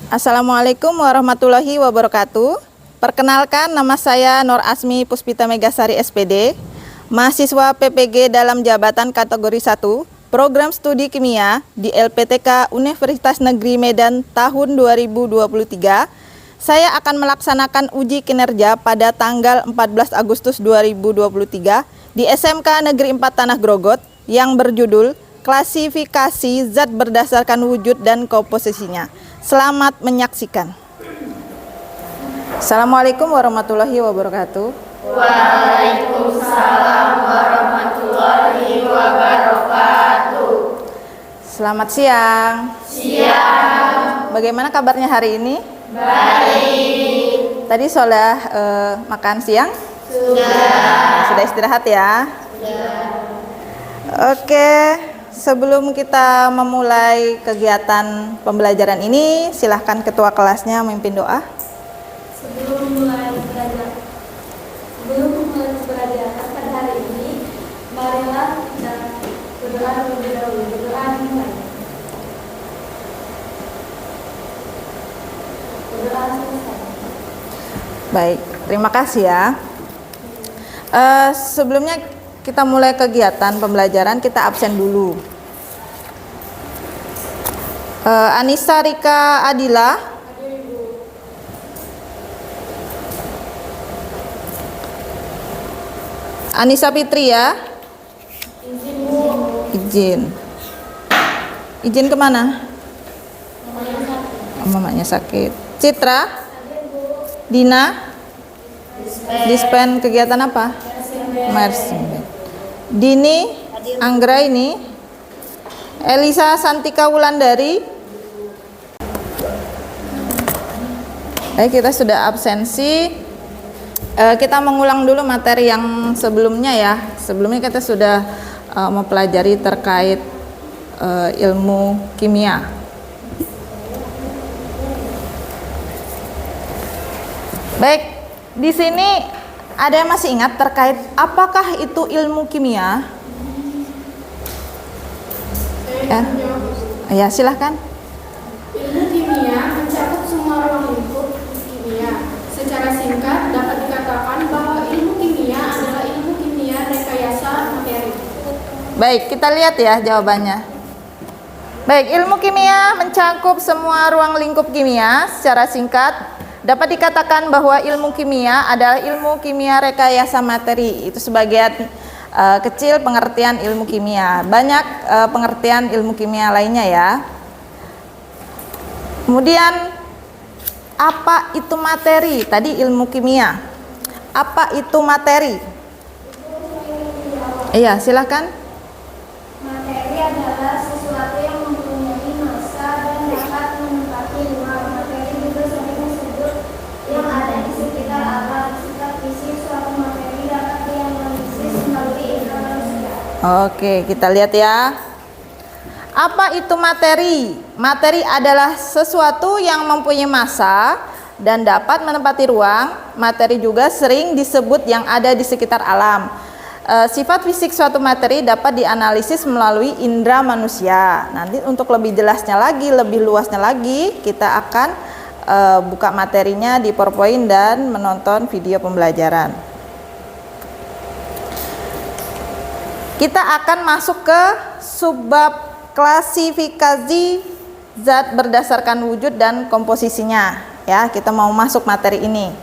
Assalamualaikum warahmatullahi wabarakatuh. Perkenalkan, nama saya Nur Asmi Puspita Megasari SPD, mahasiswa PPG dalam jabatan kategori 1, program studi kimia di LPTK Universitas Negeri Medan tahun 2023. Saya akan melaksanakan uji kinerja pada tanggal 14 Agustus 2023 di SMK Negeri 4 Tanah Grogot yang berjudul Klasifikasi Zat Berdasarkan Wujud dan Komposisinya. Selamat menyaksikan. Assalamualaikum warahmatullahi wabarakatuh. Waalaikumsalam warahmatullahi wabarakatuh. Selamat siang. Siang. Bagaimana kabarnya hari ini? Baik. Tadi sudah makan siang? Sudah. Sudah istirahat ya? Sudah. Oke. Sebelum kita memulai kegiatan pembelajaran ini, silahkan ketua kelasnya memimpin doa. Sebelum mulai pembelajaran pada hari ini, marilah kita berdoa terlebih dahulu. Berdoa dimulai. Berdoa selesai. Baik, terima kasih ya. Sebelumnya kita mulai kegiatan pembelajaran, kita absen dulu. Anissa Rika Adila. Anissa Fitri ya. Izin. Izin kemana? Mamanya sakit. Citra. Dina. Dispen kegiatan apa? Mersi. Dini Anggra ini. Elisa Santika Wulandari. Baik, kita sudah absensi. Kita mengulang dulu materi yang sebelumnya ya. Sebelumnya kita sudah mempelajari terkait ilmu kimia. Baik, di sini ada yang masih ingat terkait apakah itu ilmu kimia? Ya, silahkan. Ilmu kimia mencakup semua ruang lingkup kimia. Secara singkat dapat dikatakan bahwa ilmu kimia adalah ilmu kimia rekayasa materi. Baik, kita lihat ya jawabannya. Baik, ilmu kimia mencakup semua ruang lingkup kimia. Secara singkat dapat dikatakan bahwa ilmu kimia adalah ilmu kimia rekayasa materi. Itu sebagian kecil pengertian ilmu kimia. Banyak pengertian ilmu kimia lainnya ya. Kemudian apa itu materi? Tadi ilmu kimia. Apa itu materi? Iya, silakan. Materi adalah sesuatu yang mempunyai massa dan dapat menempati ruang. Materi juga sering disebut yang ada di sekitar alam. Sifat fisik suatu materi dapat dianalisis melalui indera manusia. Oke, kita lihat ya. Apa itu materi? Materi adalah sesuatu yang mempunyai massa dan dapat menempati ruang. Materi juga sering disebut yang ada di sekitar alam. Sifat fisik suatu materi dapat dianalisis melalui indera manusia. Nanti untuk lebih jelasnya lagi, lebih luasnya lagi, kita akan buka materinya di PowerPoint dan menonton video pembelajaran. Kita akan masuk ke subbab klasifikasi zat berdasarkan wujud dan komposisinya. Ya, kita mau masuk materi ini.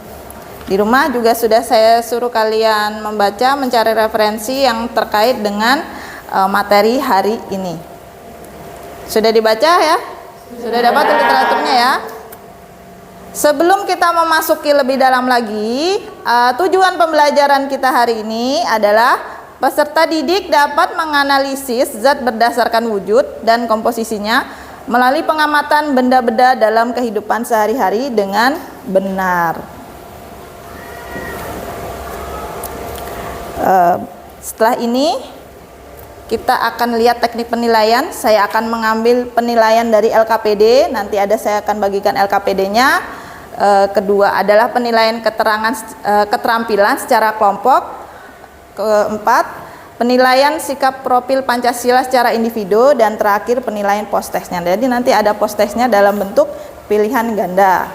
Di rumah juga sudah saya suruh kalian membaca, mencari referensi yang terkait dengan materi hari ini. Sudah dibaca ya? Sudah dapat literaturnya ya? Sebelum kita memasuki lebih dalam lagi, tujuan pembelajaran kita hari ini adalah peserta didik dapat menganalisis zat berdasarkan wujud dan komposisinya melalui pengamatan benda-benda dalam kehidupan sehari-hari dengan benar. Setelah ini kita akan lihat teknik penilaian. Saya akan mengambil penilaian dari LKPD. Nanti saya akan bagikan LKPD-nya. Kedua adalah penilaian keterampilan secara kelompok. Keempat, penilaian sikap profil Pancasila secara individu, dan terakhir penilaian post-testnya. Jadi nanti ada post-testnya dalam bentuk pilihan ganda.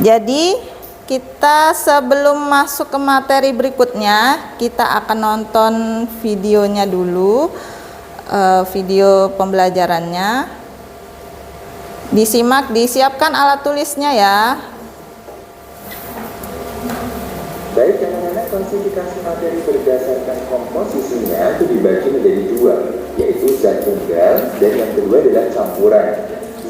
Jadi kita sebelum masuk ke materi berikutnya, kita akan nonton videonya dulu, video pembelajarannya. Disimak, disiapkan alat tulisnya ya. Baik anak-anak, klasifikasi materi berdasarkan komposisinya itu dibagi menjadi dua, yaitu zat tunggal dan yang kedua adalah campuran.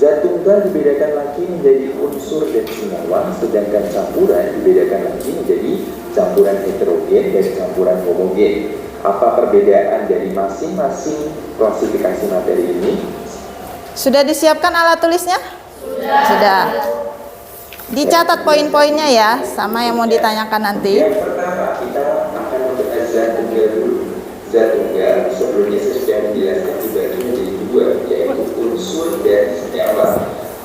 Zat tunggal dibedakan lagi menjadi unsur dan senyawa, sedangkan campuran dibedakan lagi menjadi campuran heterogen dan campuran homogen. Apa perbedaan dari masing-masing klasifikasi materi ini? Sudah disiapkan alat tulisnya? Sudah. Dicatat poin-poinnya ya, sama yang mau ditanyakan nanti. Yang pertama, kita akan membahas zat tunggal dulu. Zat tunggal sebelumnya saya sudah menjelaskan dibagi menjadi dua, yaitu unsur dan senyawa.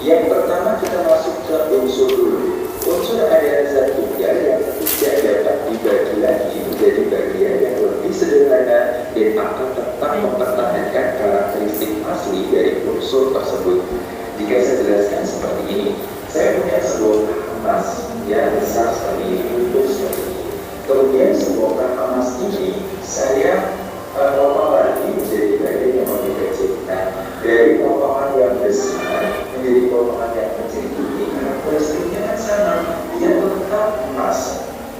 Yang pertama kita masuk ke unsur dulu. Unsur adalah zat tunggal yang tidak dapat dibagi lagi menjadi bagian yang lebih sederhana dan akan tetap mempertahankan karakteristik asli dari unsur tersebut. Jika saya jelaskan seperti ini, saya punya sebuah emas yang besar seperti ini, utuh seperti ini. Kemudian sebuah emas ini saya potong lagi menjadi bagian yang lebih kecil. Nah, dari potongan yang besar menjadi potongan yang kecil ini karakteristiknya kan sama, dia tetap emas.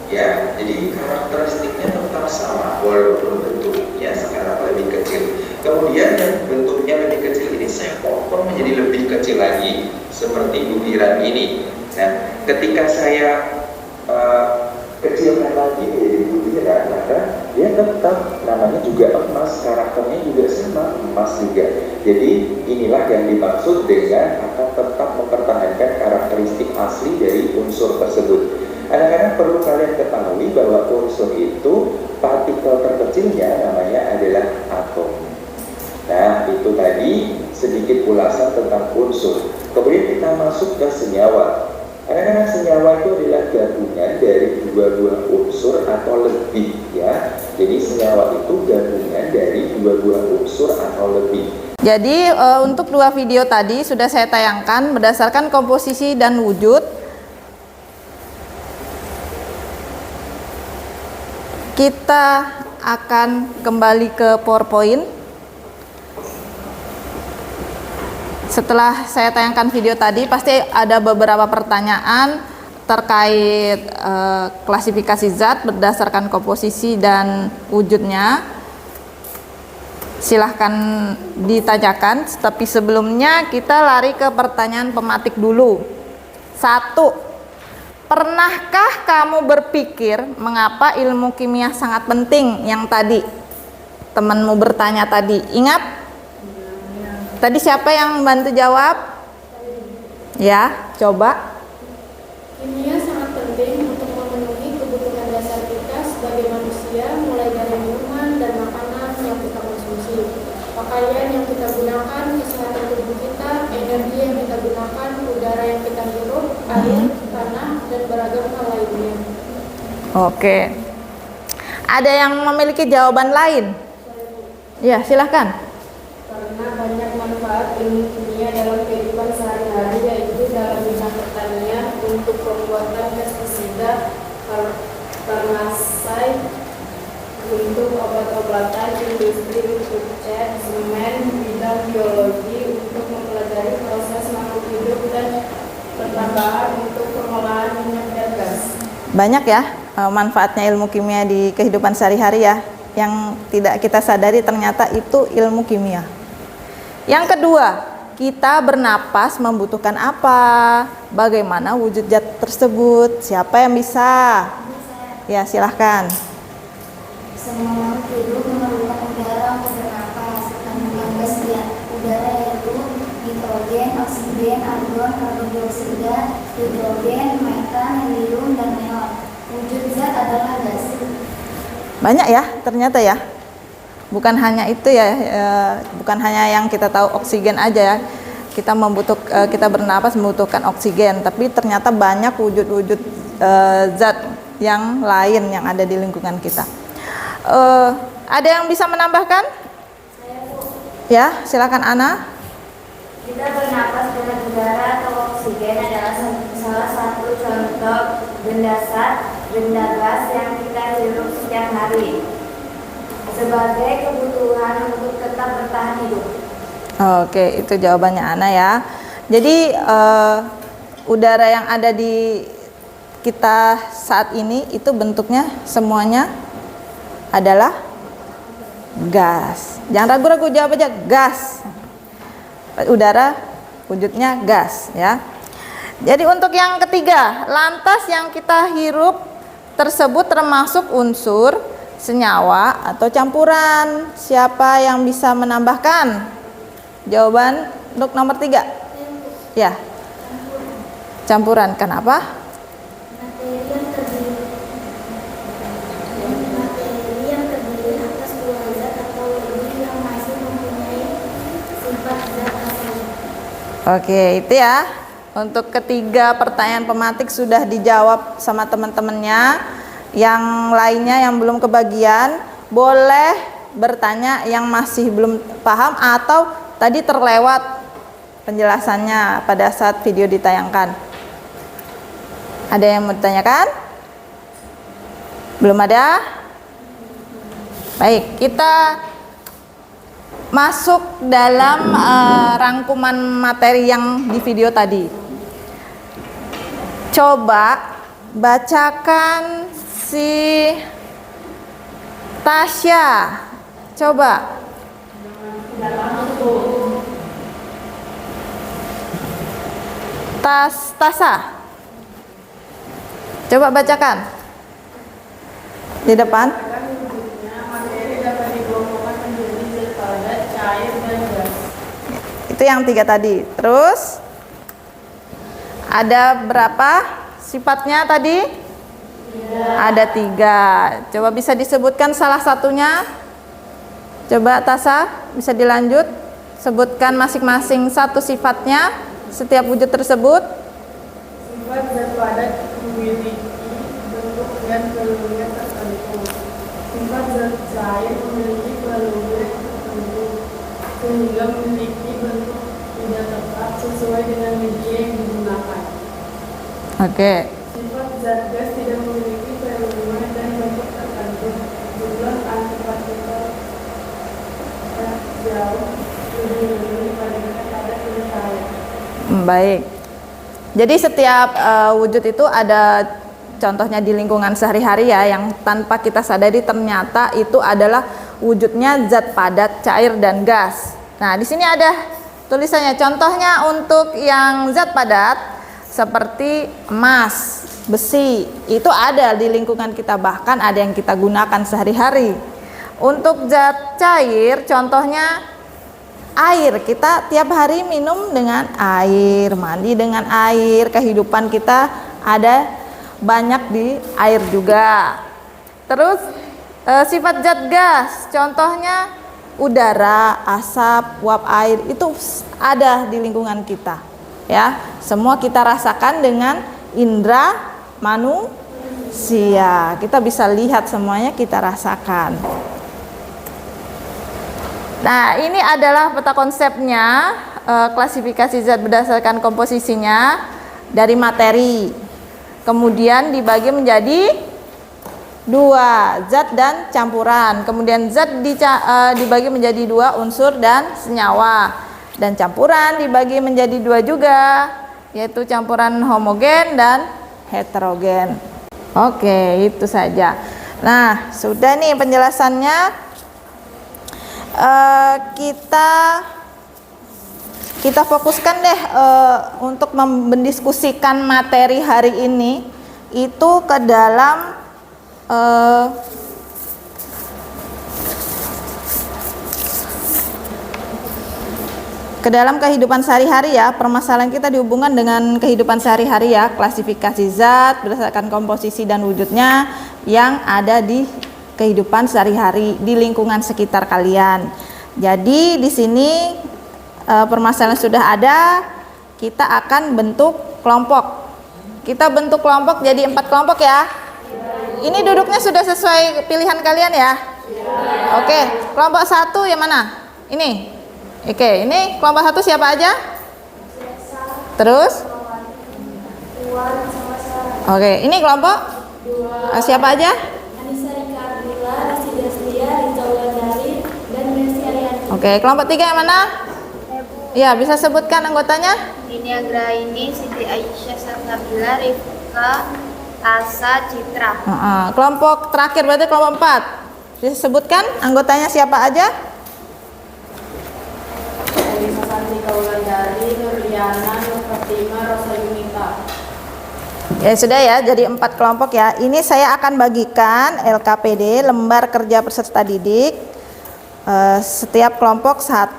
Ya, jadi karakteristiknya tetap sama walaupun bentuknya sekarang lebih kecil. Kemudian yang bentuknya lebih kecil ini saya potong menjadi lebih kecil lagi seperti butiran ini. Nah, ketika saya kecilkan lagi menjadi butiran, maka dia tetap namanya juga emas, karakternya juga sama, emas juga. Jadi inilah yang dimaksud dengan akan tetap mempertahankan karakteristik asli dari unsur tersebut. Anak-anak perlu kalian ketahui bahwa unsur itu partikel terkecilnya namanya adalah atom. Nah, itu tadi sedikit ulasan tentang unsur. Kemudian kita masuk ke senyawa. Anak-anak, senyawa itu adalah gabungan dari dua buah unsur atau lebih ya. Jadi senyawa itu gabungan dari dua buah unsur atau lebih. Jadi untuk dua video tadi sudah saya tayangkan berdasarkan komposisi dan wujud. Kita akan kembali ke PowerPoint. Setelah saya tayangkan video tadi, pasti ada beberapa pertanyaan terkait klasifikasi zat berdasarkan komposisi dan wujudnya. Silahkan ditanyakan, tapi sebelumnya kita lari ke pertanyaan pematik dulu. 1. Pernahkah kamu berpikir mengapa ilmu kimia sangat penting? Yang tadi temanmu bertanya tadi, ingat? Tadi siapa yang bantu jawab? Ya, coba. Kimia sangat penting untuk memenuhi kebutuhan dasar kita sebagai manusia, mulai dari minuman dan makanan yang kita konsumsi, pakaian yang kita gunakan, kesehatan tubuh kita, energi yang kita gunakan, udara yang kita hirup, air, tanah, dan beragam hal lainnya. Oke. Ada yang memiliki jawaban lain? Ya, silahkan. Karena banyak manfaat ilmu kimia dalam kehidupan sehari-hari, yaitu dalam bidang pertanian untuk pembuatan pestisida, farmasai, untuk obat-obatan, industri, Banyak ya manfaatnya ilmu kimia di kehidupan sehari-hari ya, yang tidak kita sadari ternyata itu ilmu kimia. Yang kedua, kita bernapas membutuhkan apa? Bagaimana wujud zat tersebut? Siapa yang bisa? Ya, silahkan. Semua makhluk hidup memerlukan udara untuk bernapas. Kandungan gas di udara yaitu nitrogen, oksigen, argon, karbon dioksida, hidrogen, metan, helium, dan neon. Wujud zat adalah gas. Banyak ya ternyata ya. Bukan hanya itu ya, bukan hanya yang kita tahu oksigen aja ya. Kita bernapas membutuhkan oksigen, tapi ternyata banyak wujud-wujud zat yang lain yang ada di lingkungan kita. Ada yang bisa menambahkan? Ya, silakan Ana. Kita bernapas dengan udara atau oksigen adalah salah satu contoh benda gas yang kita hirup setiap hari sebagai kebutuhan untuk tetap bertahan hidup. Oke, itu jawabannya Ana ya. Jadi udara yang ada di kita saat ini itu bentuknya semuanya adalah gas. Jangan ragu-ragu, jawab aja gas. Udara wujudnya gas ya. Jadi untuk yang ketiga, lantas yang kita hirup tersebut termasuk unsur, senyawa atau campuran. Siapa yang bisa menambahkan? Jawaban untuk nomor 3. Ya. Campuran. Kenapa? Materi yang terdiri atas dua zat atau lebih yang masih mempunyai sifat zat asal. Oke, itu ya. Untuk ketiga pertanyaan pematik sudah dijawab sama teman-temannya. Yang lainnya yang belum kebagian boleh bertanya yang masih belum paham atau tadi terlewat penjelasannya pada saat video ditayangkan. Ada yang mau ditanyakan? Belum ada? Baik, kita masuk dalam rangkuman materi yang di video tadi. Coba bacakan si Tasya. Coba. Tasa. Coba bacakan. Di depan. Materi dapat dikelompokkan menjadi zat padat, cair, dan gas. Itu yang 3 tadi. Terus ada berapa sifatnya tadi? Ada 3. Coba bisa disebutkan salah satunya. Coba Tasa bisa dilanjut. Sebutkan masing-masing satu sifatnya setiap wujud tersebut. Sifat zat padat memiliki bentuk dan volume tertentu. Sifat zat cair memiliki volume tertentu sehingga memiliki bentuk tidak tetap sesuai dengan media yang digunakan. Oke. Sifat zat gas tidak memiliki volume dan bentuk tertentu. Jumlah antipartikel jauh lebih rendah dibandingkan pada zat cair. Baik. Jadi setiap wujud itu ada contohnya di lingkungan sehari-hari ya, yang tanpa kita sadari ternyata itu adalah wujudnya zat padat, cair, dan gas. Nah, di sini ada tulisannya. Contohnya untuk yang zat padat seperti emas, besi, itu ada di lingkungan kita, bahkan ada yang kita gunakan sehari-hari. Untuk zat cair, contohnya air. Kita tiap hari minum dengan air, mandi dengan air, kehidupan kita ada banyak di air juga. Terus sifat zat gas, contohnya udara, asap, uap air, itu ada di lingkungan kita. Ya, semua kita rasakan dengan indera manusia. Kita bisa lihat semuanya, kita rasakan. Nah, ini adalah peta konsepnya, klasifikasi zat berdasarkan komposisinya dari materi. Kemudian dibagi menjadi 2, zat dan campuran. Kemudian zat dibagi menjadi 2, unsur dan senyawa. Dan campuran dibagi menjadi 2 juga, yaitu campuran homogen dan heterogen. Oke, itu saja. Nah, sudah nih penjelasannya. Kita fokuskan deh untuk mendiskusikan materi hari ini itu ke dalam kehidupan sehari-hari ya. Permasalahan kita dihubungkan dengan kehidupan sehari-hari ya, klasifikasi zat berdasarkan komposisi dan wujudnya yang ada di kehidupan sehari-hari di lingkungan sekitar kalian. Jadi di sini permasalahan sudah ada, kita akan bentuk kelompok. Kita bentuk kelompok jadi 4 kelompok ya. Ini duduknya sudah sesuai pilihan kalian ya. Oke, kelompok 1 yang mana? Ini. Oke, ini kelompok 1 siapa aja? Terus? Oke, ini kelompok siapa aja? Oke, kelompok 3 yang mana? Ya, bisa sebutkan anggotanya? Dini Anggraini, Siti Aisyah, Salsabila, Rifka, Asa, Citra. Kelompok terakhir berarti kelompok 4. Bisa sebutkan anggotanya siapa aja? Elisa Santika Wulandari, Nurliana, Nur Fatima, Rosa Yunita. Ya sudah ya, jadi 4 kelompok ya. Ini saya akan bagikan LKPD, lembar kerja peserta didik. Setiap kelompok 1,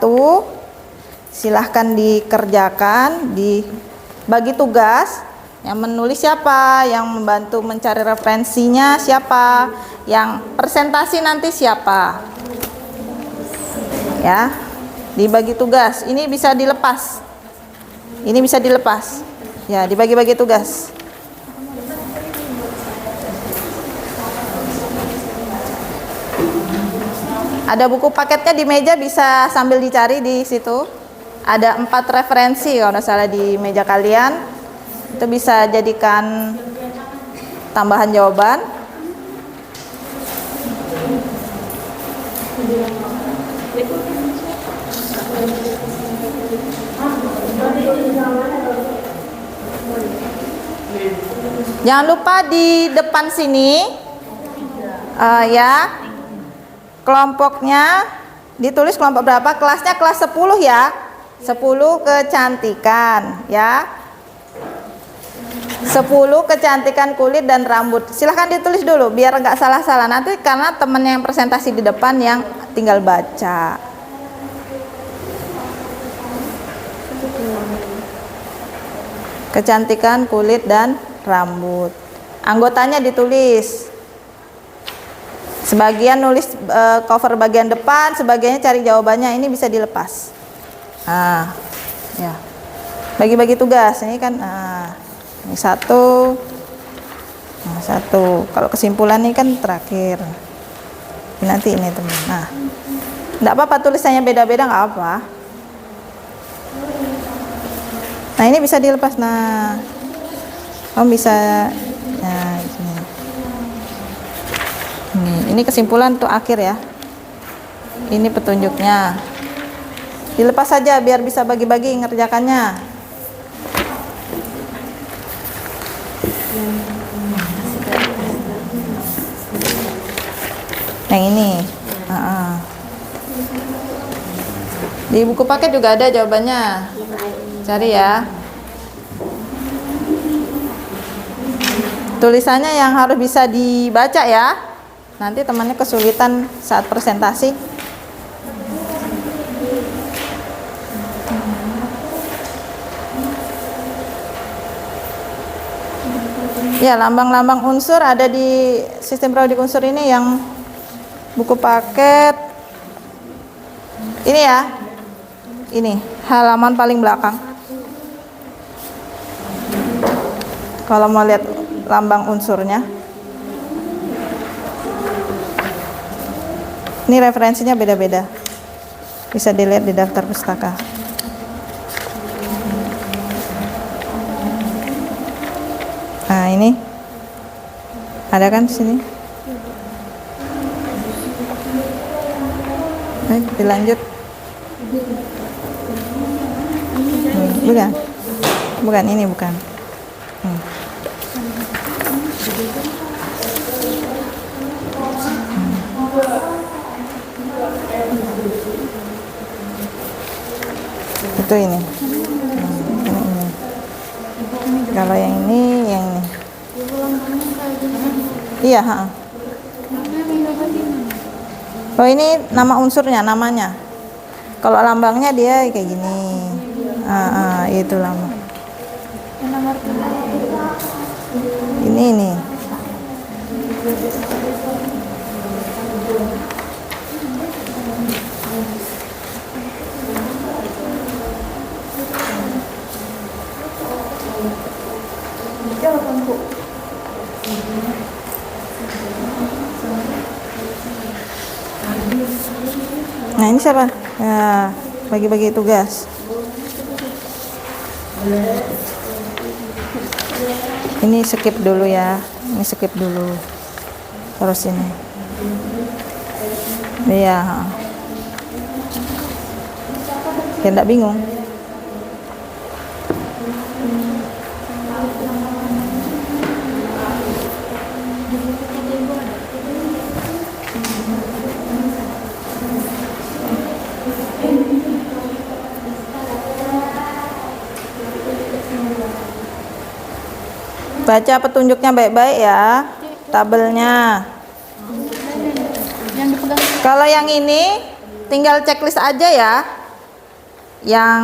silahkan dikerjakan, dibagi tugas. Yang menulis siapa, yang membantu mencari referensinya siapa, yang presentasi nanti siapa. Ya, dibagi tugas. Ini bisa dilepas. Ini bisa dilepas. Ya, dibagi-bagi tugas. Ada buku paketnya di meja, bisa sambil dicari di situ. Ada 4 referensi kalau nggak salah di meja kalian. Itu bisa jadikan tambahan jawaban. Jangan lupa di depan sini ya, kelompoknya ditulis kelompok berapa, kelasnya kelas 10 ya, 10 kecantikan ya, 10 kecantikan kulit dan rambut. Silahkan ditulis dulu biar nggak salah-salah nanti, karena temen yang presentasi di depan yang tinggal baca. Kecantikan kulit dan rambut. Anggotanya ditulis. Sebagian nulis cover bagian depan, sebagiannya cari jawabannya. Ini bisa dilepas. Ya. Bagi-bagi tugas. Ini kan, ini 1, 1. Kalau kesimpulan ini kan terakhir. Ini nanti ini teman. Nah, enggak apa-apa tulisannya beda-beda, nggak apa. Nah, ini bisa dilepas. Nah, bisa. Nah, ini kesimpulan tuh akhir ya. Ini petunjuknya. Dilepas saja biar bisa bagi-bagi ngerjakannya. Yang ini. Di buku paket juga ada jawabannya. Cari ya. Tulisannya yang harus bisa dibaca ya. Nanti temannya kesulitan saat presentasi. Ya, lambang-lambang unsur ada di sistem proyedik unsur ini yang buku paket. Ini ya. Ini halaman paling belakang. Kalau mau lihat lambang unsurnya. Ini referensinya beda-beda. Bisa dilihat di daftar pustaka. Nah, ini ada kan di sini? Dilanjut. Bukan ini bukan. Itu ini. Kalau yang ini. Iya, ha. Oh, ini nama unsurnya, namanya. Kalau lambangnya dia kayak gini. Itu lambang. Ini. Nah, ini siapa? Ya, bagi-bagi tugas. Ini skip dulu ya. Ini skip dulu. Terus ini. Iya. Ya, enggak bingung. Baca petunjuknya baik-baik ya, tabelnya. Kalau yang ini tinggal checklist aja ya. Yang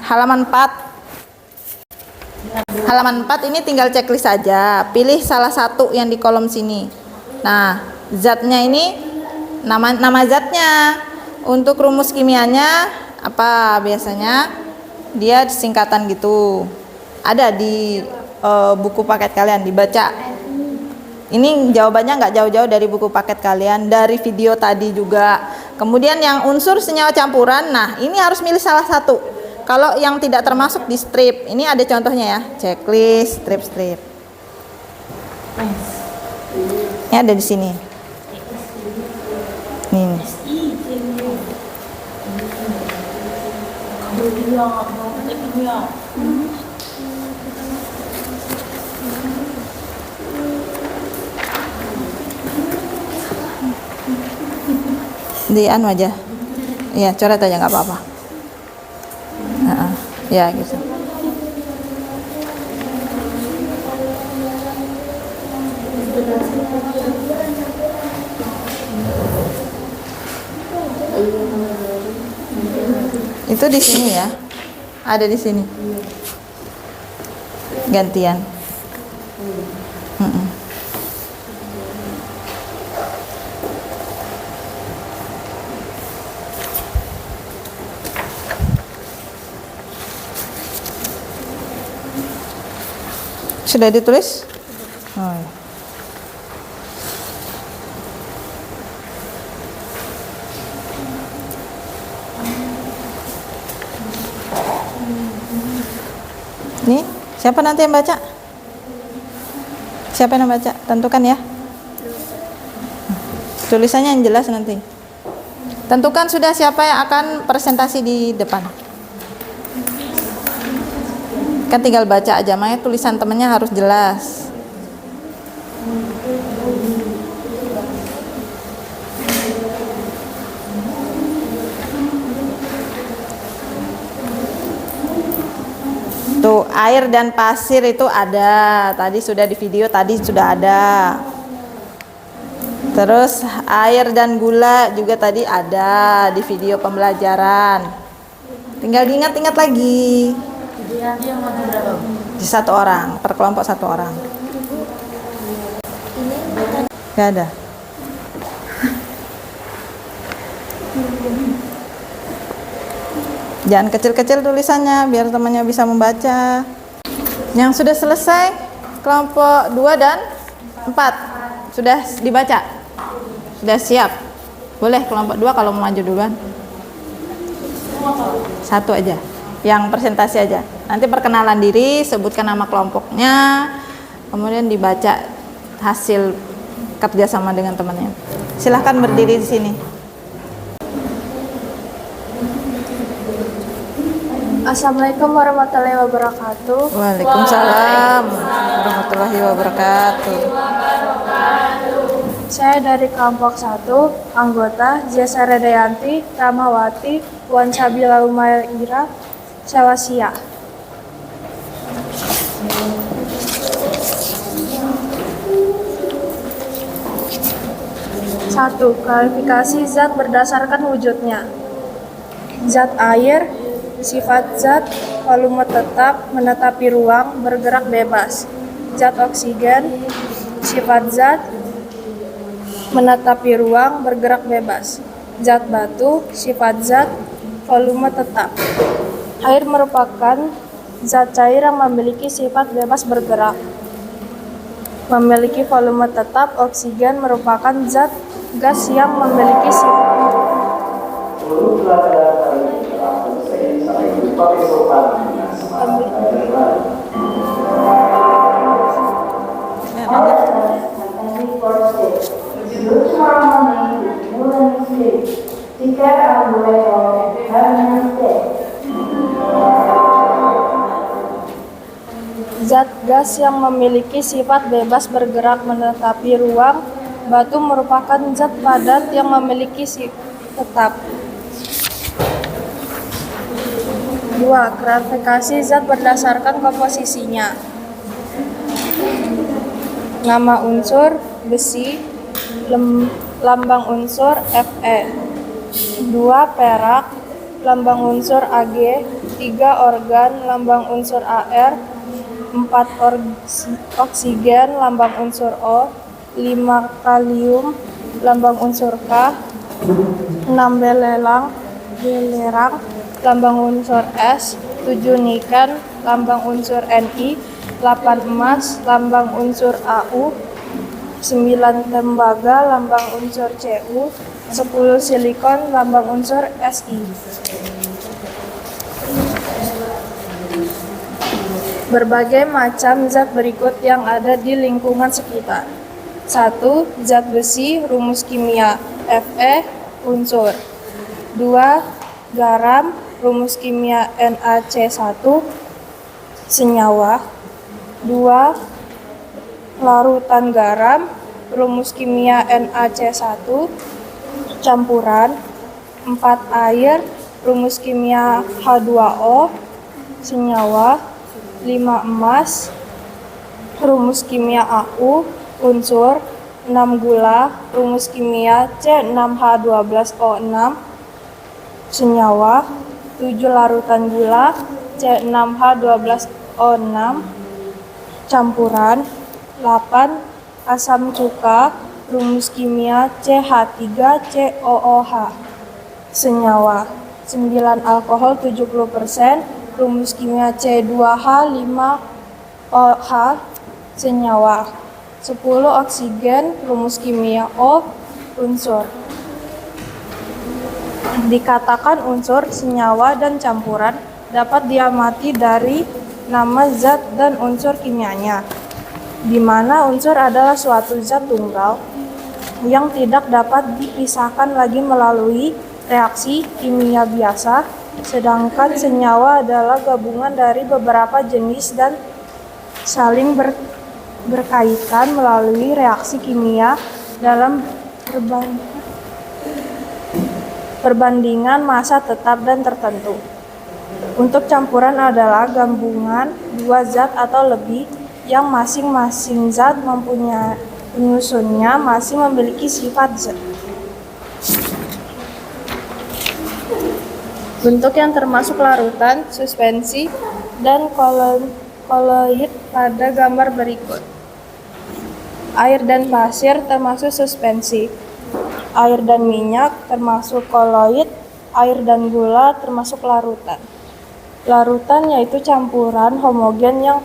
halaman 4. Halaman 4 ini tinggal checklist saja. Pilih salah satu yang di kolom sini. Nah, zatnya ini nama zatnya. Untuk rumus kimianya apa biasanya? Dia singkatan gitu. Ada di buku paket kalian, dibaca. Ini jawabannya nggak jauh-jauh dari buku paket kalian, dari video tadi juga. Kemudian yang unsur senyawa campuran, nah ini harus milih salah satu. Kalau yang tidak termasuk di strip, ini ada contohnya ya, checklist, strip. Ini ada di sini. Nih. Di anu aja, ya coret aja nggak apa-apa. Ya gitu. Itu di sini ya, ada di sini. Gantian. Sudah ditulis? Oh, ya. Nih, siapa nanti yang baca? Siapa yang baca? Tentukan ya. Tulisannya yang jelas nanti. Tentukan sudah siapa yang akan presentasi di depan. Kan tinggal baca aja, makanya tulisan temennya harus jelas. Tuh, air dan pasir itu ada. Tadi sudah di video, tadi sudah ada. Terus air dan gula juga tadi ada di video pembelajaran. Tinggal diingat-ingat lagi. Di satu orang, per kelompok satu orang. Gak ada. Jangan kecil-kecil tulisannya biar temannya bisa membaca. Yang sudah selesai kelompok 2 dan 4 sudah dibaca. Sudah siap. Boleh kelompok 2 kalau mau maju duluan. Satu aja. Yang presentasi aja. Nanti perkenalan diri, sebutkan nama kelompoknya, kemudian dibaca hasil kerjasama dengan temannya. Silahkan berdiri di sini. Assalamualaikum warahmatullahi wabarakatuh. Waalaikumsalam warahmatullahi wabarakatuh. Saya dari kelompok 1, anggota Zia Saradayanti, Ramawati, Wan Sabila Umaira, Celsius. 1. Klasifikasi zat berdasarkan wujudnya. Zat air, sifat zat, volume tetap, menetapi ruang, bergerak bebas. Zat oksigen, sifat zat, menetapi ruang, bergerak bebas. Zat batu, sifat zat, volume tetap. Air merupakan zat cair yang memiliki sifat bebas bergerak. Memiliki volume tetap. Oksigen merupakan zat gas yang memiliki sifat zat gas yang memiliki sifat bebas bergerak menetapi ruang. Batu merupakan zat padat yang memiliki sifat tetap. 2. Klasifikasi zat berdasarkan komposisinya. Nama unsur besi, lambang unsur Fe. 2. Perak, lambang unsur Ag. 3. Organ, lambang unsur Ar. 4. Oksigen, lambang unsur O. 5. Kalium, lambang unsur K. 6. Belerang, lambang unsur S. 7. Niken, lambang unsur Ni. 8. Emas, lambang unsur Au. 9. Tembaga, lambang unsur Cu. 10. Silikon, lambang unsur Si. Berbagai macam zat berikut yang ada di lingkungan sekitar. 1. Zat besi, rumus kimia Fe, unsur. 2. Garam, rumus kimia NaC1, senyawa. 2. Larutan garam, rumus kimia NaC1, campuran. 4. Air, rumus kimia H2O, senyawa. 5. Emas, rumus kimia Au, unsur. 6. Gula, rumus kimia C6H12O6, senyawa. 7. Larutan gula, C6H12O6, campuran. 8. Asam cuka, rumus kimia CH3COOH, senyawa. 9. Alkohol 70%, rumus kimia C2H5OH, senyawa. 10. Oksigen, rumus kimia O, unsur. Dikatakan unsur, senyawa, dan campuran dapat diamati dari nama zat dan unsur kimianya, di mana unsur adalah suatu zat tunggal yang tidak dapat dipisahkan lagi melalui reaksi kimia biasa, sedangkan senyawa adalah gabungan dari beberapa jenis dan saling berkaitan melalui reaksi kimia dalam perbandingan massa tetap dan tertentu. Untuk campuran adalah gabungan dua zat atau lebih yang masing-masing zat mempunyai penyusunnya masih memiliki sifat zat. Bentuk yang termasuk larutan, suspensi, dan koloid pada gambar berikut. Air dan pasir termasuk suspensi. Air dan minyak termasuk koloid. Air dan gula termasuk larutan. Larutan yaitu campuran homogen yang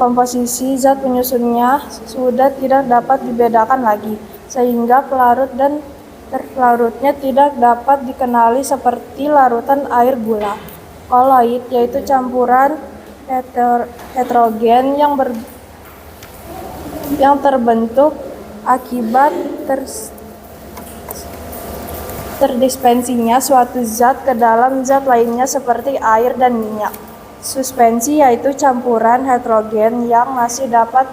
komposisi zat penyusunnya sudah tidak dapat dibedakan lagi, sehingga pelarut dan terlarutnya tidak dapat dikenali seperti larutan air gula. Koloid yaitu campuran heterogen yang terbentuk akibat terdispensinya suatu zat ke dalam zat lainnya seperti air dan minyak. Suspensi yaitu campuran heterogen yang masih dapat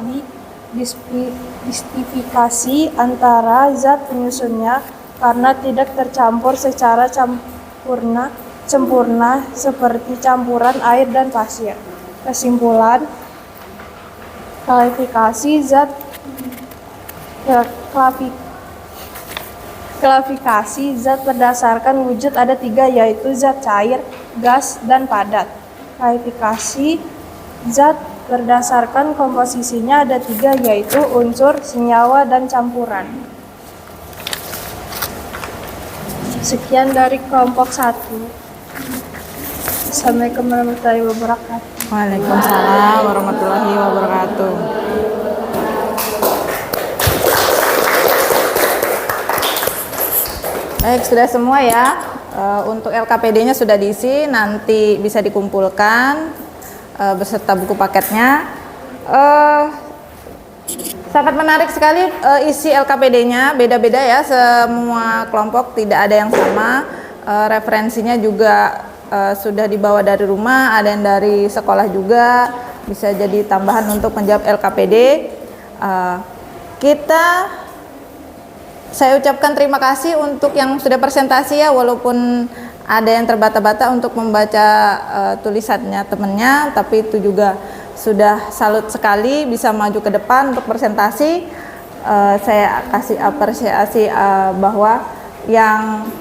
diidentifikasi antara zat penyusunnya karena tidak tercampur secara sempurna sempurna seperti campuran air dan pasir. Kesimpulan, klasifikasi zat klasifikasi zat berdasarkan wujud ada 3, yaitu zat cair, gas, dan padat. Klasifikasi zat berdasarkan komposisinya ada 3, yaitu unsur, senyawa, dan campuran. Sekian dari kelompok 1. Assalamualaikum warahmatullahi wabarakatuh. Waalaikumsalam warahmatullahi wabarakatuh. Baik, sudah semua ya. Untuk LKPD-nya sudah diisi, nanti bisa dikumpulkan beserta buku paketnya. Sangat menarik sekali isi LKPD-nya, beda-beda ya, semua kelompok tidak ada yang sama. Referensinya juga sudah dibawa dari rumah, ada yang dari sekolah juga, bisa jadi tambahan untuk menjawab LKPD. Saya ucapkan terima kasih untuk yang sudah presentasi ya, walaupun ada yang terbata-bata untuk membaca tulisannya temannya, tapi itu juga sudah salut sekali bisa maju ke depan untuk presentasi. Saya kasih apresiasi bahwa yang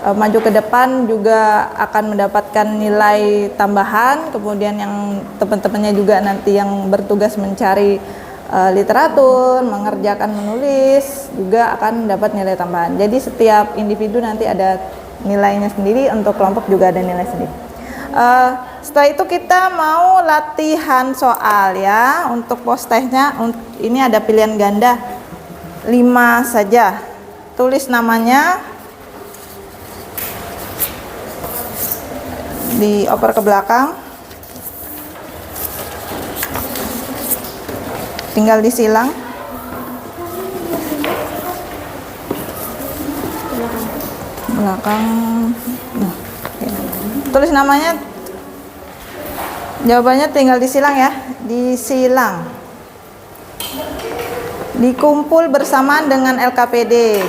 maju ke depan juga akan mendapatkan nilai tambahan, kemudian yang teman-temannya juga nanti yang bertugas mencari literatur, mengerjakan menulis juga akan dapat nilai tambahan. Jadi setiap individu nanti ada nilainya sendiri, untuk kelompok juga ada nilai sendiri. Setelah itu kita mau latihan soal ya. Untuk postesnya ini ada pilihan ganda 5 saja. Tulis namanya, dioper ke belakang, tinggal disilang. Belakang. Nah, tulis namanya, jawabannya tinggal disilang ya, disilang. Dikumpul bersamaan dengan LKPD.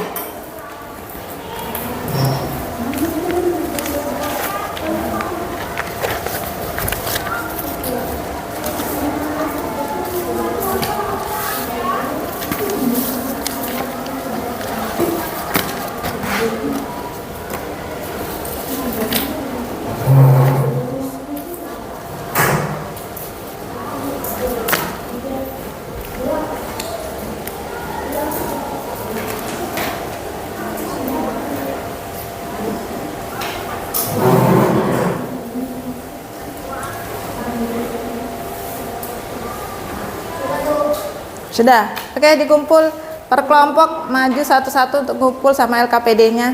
Sudah, oke, dikumpul per kelompok, maju satu-satu untuk kumpul sama LKPD-nya,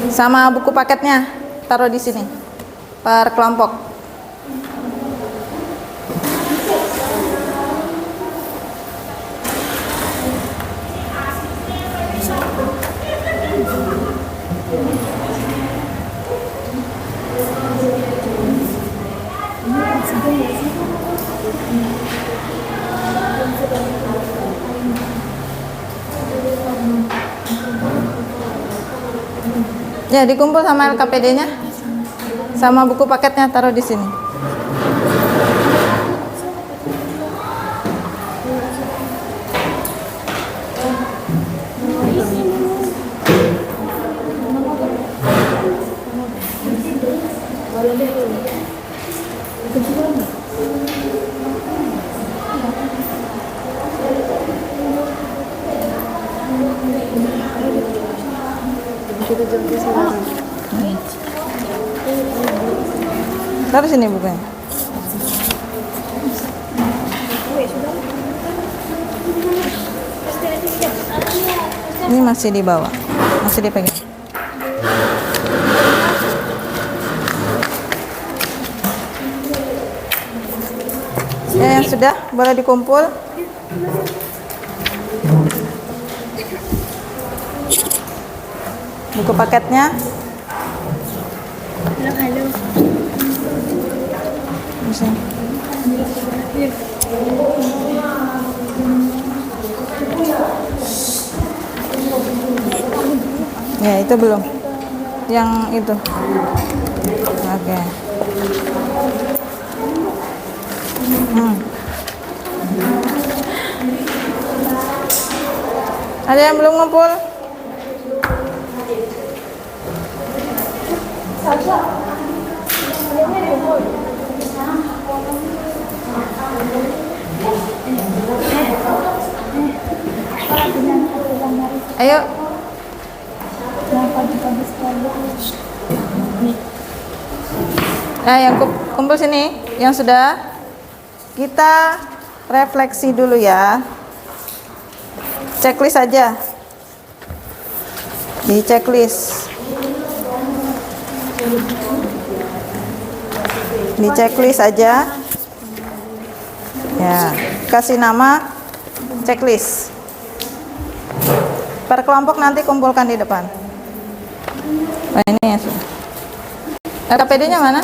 sama buku paketnya, taruh di sini per kelompok. Ya, dikumpul sama LKPD-nya, sama buku paketnya, taruh di sini. Taruh sini bukunya. Ini masih di bawah, masih dipegang. Ya, yang sudah boleh dikumpul. Buku paketnya. Halo. Sini. Ya, itu belum. yang itu. Oke. Ada yang belum ngumpul? Ayo. Nah, yang kumpul sini, yang sudah, kita refleksi dulu ya. Checklist aja. Di checklist. Di checklist aja. Ya, kasih nama checklist. Per kelompok nanti kumpulkan di depan. Nah, ini ya sudah. LKPD-nya mana?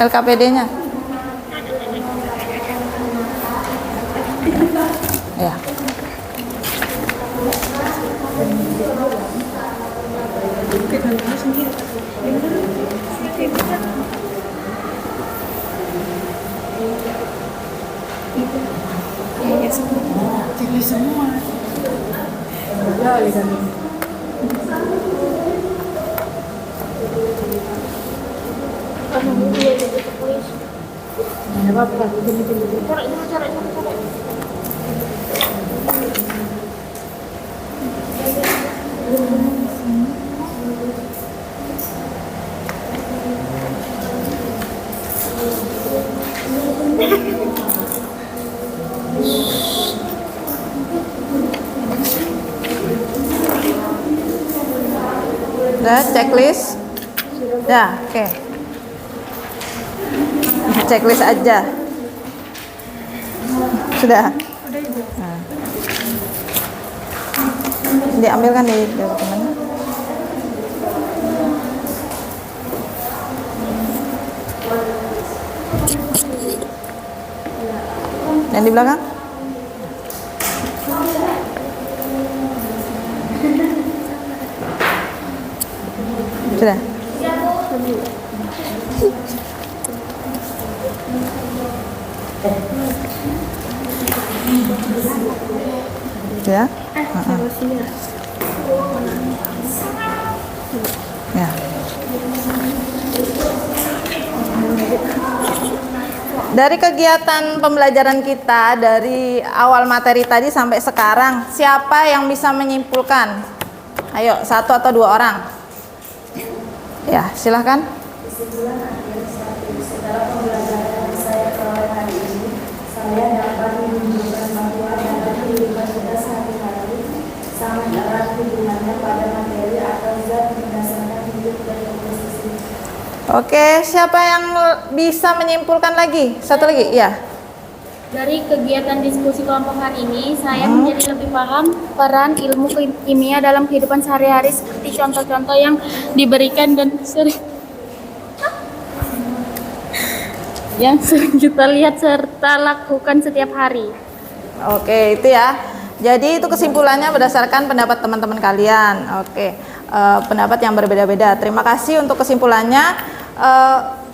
LKPD-nya? Ya. Udah checklist? Ya, oke. Checklist aja. Sudah. Nah. Diambilkan di dokumennya. Dan di belakang? Sudah. Ya. Ya. Dari kegiatan pembelajaran kita dari awal materi tadi sampai sekarang, siapa yang bisa menyimpulkan? Ayo, satu atau dua orang. Ya, silahkan. Kesimpulan akhir setelah pembelajaran yang saya peroleh hari ini, saya dapat menunjukkan bahwa dalam kehidupan kita sehari-hari sangat erat hubungannya pada materi atau zat berdasarkan hidup dan komposisi. Oke, siapa yang bisa menyimpulkan lagi? Satu lagi, ya. Dari kegiatan diskusi kelompok hari ini, saya menjadi lebih paham peran ilmu kimia dalam kehidupan sehari-hari seperti contoh-contoh yang diberikan dan sering kita lihat serta lakukan setiap hari. Oke, itu ya. Jadi itu kesimpulannya berdasarkan pendapat teman-teman kalian. Oke, pendapat yang berbeda-beda. Terima kasih untuk kesimpulannya.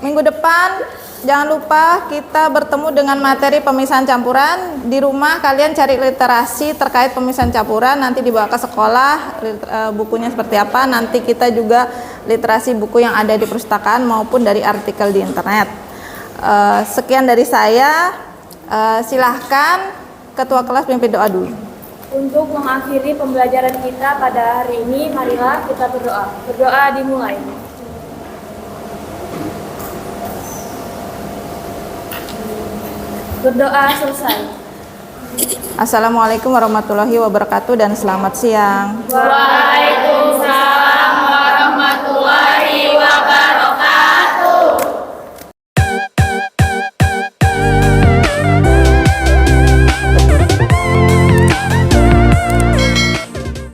Minggu depan jangan lupa kita bertemu dengan materi pemisahan campuran. Di rumah kalian cari literasi terkait pemisahan campuran, nanti dibawa ke sekolah, bukunya seperti apa. Nanti kita juga literasi buku yang ada di perpustakaan maupun dari artikel di internet. Sekian dari saya. Silahkan ketua kelas pimpin doa dulu. Untuk mengakhiri pembelajaran kita pada hari ini, marilah kita berdoa. Berdoa dimulai. Berdoa selesai. Assalamualaikum warahmatullahi wabarakatuh dan selamat siang. Waalaikumsalam.